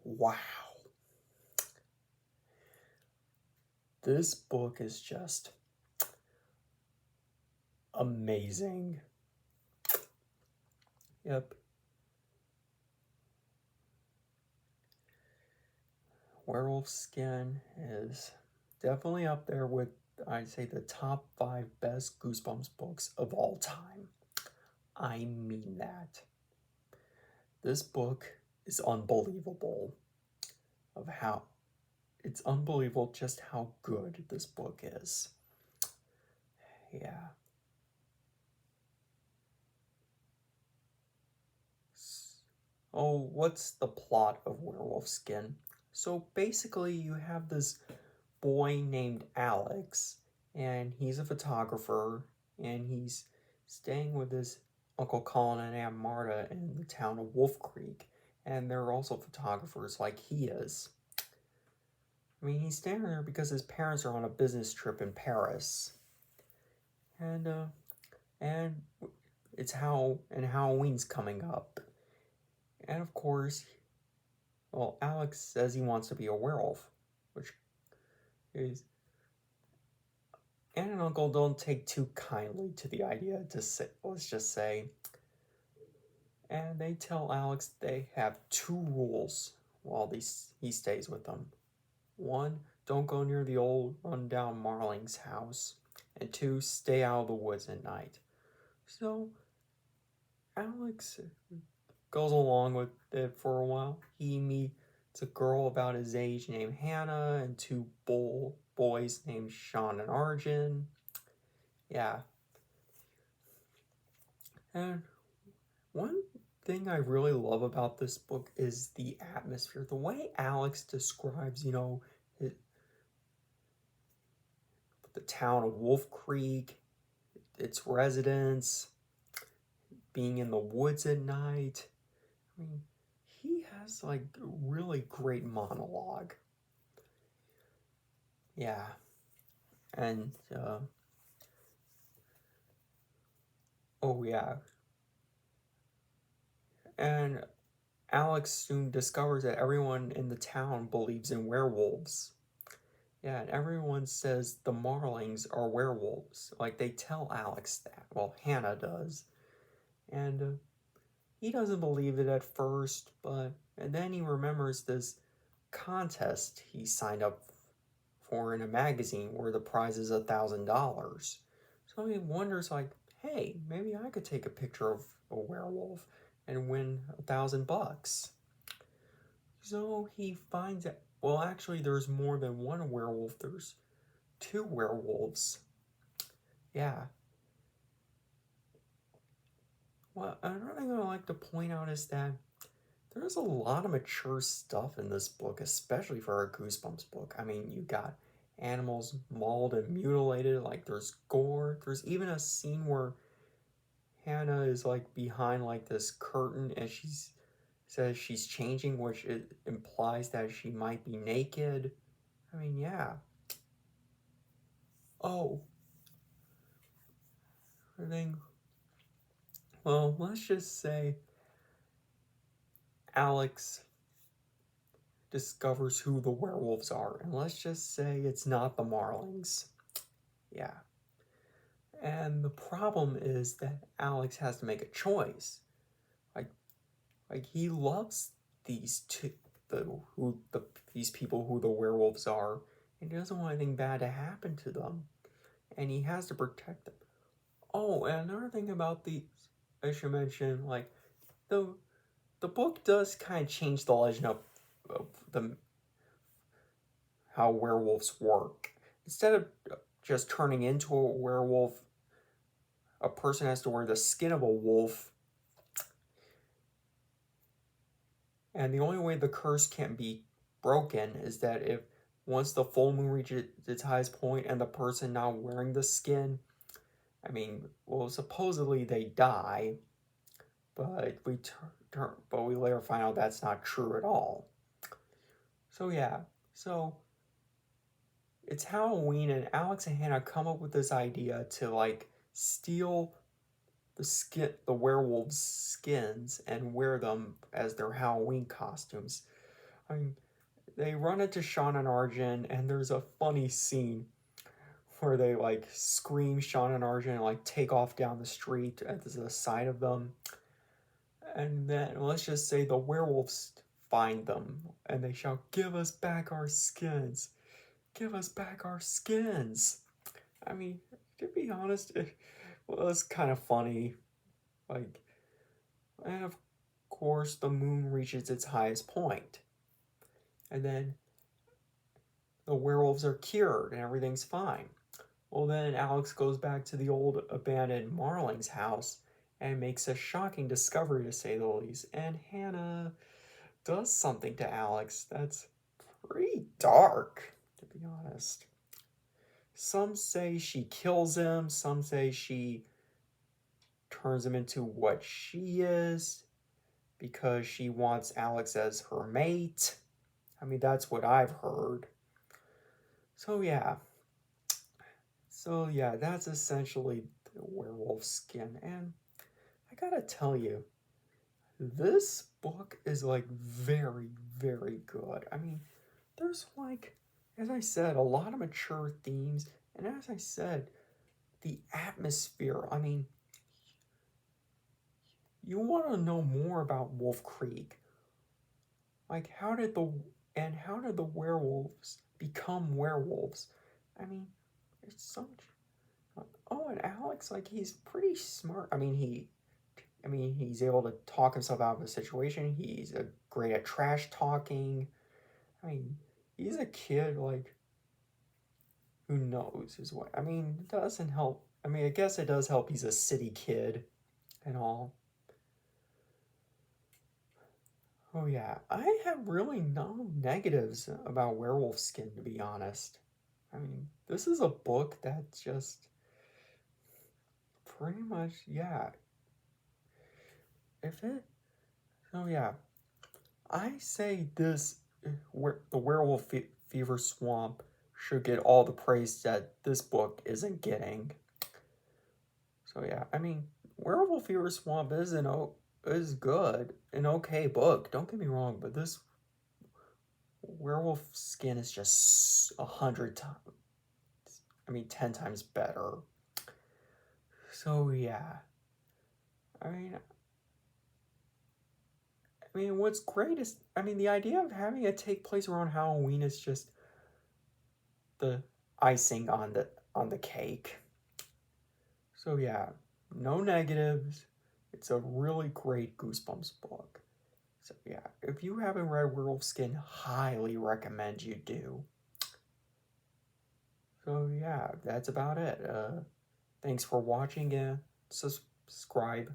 Wow. This book is just amazing. Yep. Werewolf Skin is definitely up there with, I'd say, the top 5 best Goosebumps books of all time. I mean that. This book is unbelievable of how it's unbelievable just how good this book is. Yeah. Oh, what's the plot of Werewolf Skin? So basically, you have this boy named Alex, and he's a photographer, and he's staying with his Uncle Colin and Aunt Marta in the town of Wolf Creek, and they're also photographers like he is. I mean, he's staying there because his parents are on a business trip in Paris, and and Halloween's coming up, and of course, well, Alex says he wants to be a werewolf, which is Aunt and Uncle don't take too kindly to the idea, to say, let's just say. And they tell Alex they have 2 rules while he stays with them. 1, don't go near the old rundown Marling's house. And 2, stay out of the woods at night. So Alex goes along with it for a while. He meets a girl about his age named Hannah and 2 boys named Sean and Arjun. Yeah. And one thing I really love about this book is the atmosphere. The way Alex describes, the town of Wolf Creek, its residents, being in the woods at night. I mean, he has like really great monologue. Yeah. And, oh yeah. And Alex soon discovers that everyone in the town believes in werewolves. Yeah, and everyone says the Marlings are werewolves. Like, they tell Alex that. Well, Hannah does. And he doesn't believe it at first, and then he remembers this contest he signed up for in a magazine where the prize is $1,000. So he wonders, like, hey, maybe I could take a picture of a werewolf and win $1,000. So he finds out, well, actually, there's more than one werewolf. There's 2 werewolves. Yeah. Well, another thing I like to point out is that there's a lot of mature stuff in this book, especially for a Goosebumps book. I mean, you got animals mauled and mutilated, like there's gore. There's even a scene where Hannah is like behind like this curtain and she says she's changing, which it implies that she might be naked. I mean, yeah. Oh, I think, well, let's just say Alex discovers who the werewolves are, and let's just say it's not the Marlings. Yeah. And the problem is that Alex has to make a choice. Like he loves these these people who the werewolves are, and he doesn't want anything bad to happen to them, and he has to protect them. Oh, and another thing about I should mention, like the the book does kind of change the legend of the how werewolves work. Instead of just turning into a werewolf, a person has to wear the skin of a wolf. And the only way the curse can be broken is that if once the full moon reaches its highest point and the person now wearing the skin, I mean, well, supposedly they die, but we later find out that's not true at all. So yeah, so it's Halloween and Alex and Hannah come up with this idea to like steal the werewolves' skins and wear them as their Halloween costumes. I mean, they run into Sean and Arjun, and there's a funny scene where they like scream Sean and Arjun and like take off down the street at the side of them. And then let's just say the werewolves find them and they shout, "Give us back our skins! Give us back our skins!" I mean, to be honest, it was kind of funny. Like, and of course, the moon reaches its highest point. And then the werewolves are cured and everything's fine. Well, then Alex goes back to the old abandoned Marling's house and makes a shocking discovery, to say the least. And Hannah does something to Alex that's pretty dark, to be honest. Some say she kills him, some say she turns him into what she is because she wants Alex as her mate. I mean, that's what I've heard. So yeah, that's essentially the werewolf skin. And I gotta tell you, this book is like very, very good. I mean, there's like, as I said, a lot of mature themes. And as I said, the atmosphere. I mean, you want to know more about Wolf Creek. Like, how did the werewolves become werewolves? I mean, it's so much. Oh, and Alex, like, he's pretty smart. He's able to talk himself out of a situation. He's great at trash talking. I mean, he's a kid, like, who knows his way. I mean, it doesn't help. I mean, I guess it does help he's a city kid and all. Oh yeah, I have really no negatives about Werewolf Skin, to be honest. I mean, this is a book that just pretty much, yeah. If it, oh yeah, I say this, the Werewolf Fever Swamp should get all the praise that this book isn't getting. So yeah, I mean, Werewolf Fever Swamp is good, an okay book. Don't get me wrong, but this Werewolf Skin is just 100 times. I mean, 10 times better. So yeah, I mean, what's great is, I mean, the idea of having it take place around Halloween is just the icing on the cake. So yeah, no negatives. It's a really great Goosebumps book. So yeah, if you haven't read Werewolf Skin, highly recommend you do. So yeah, that's about it. Thanks for watching and subscribe.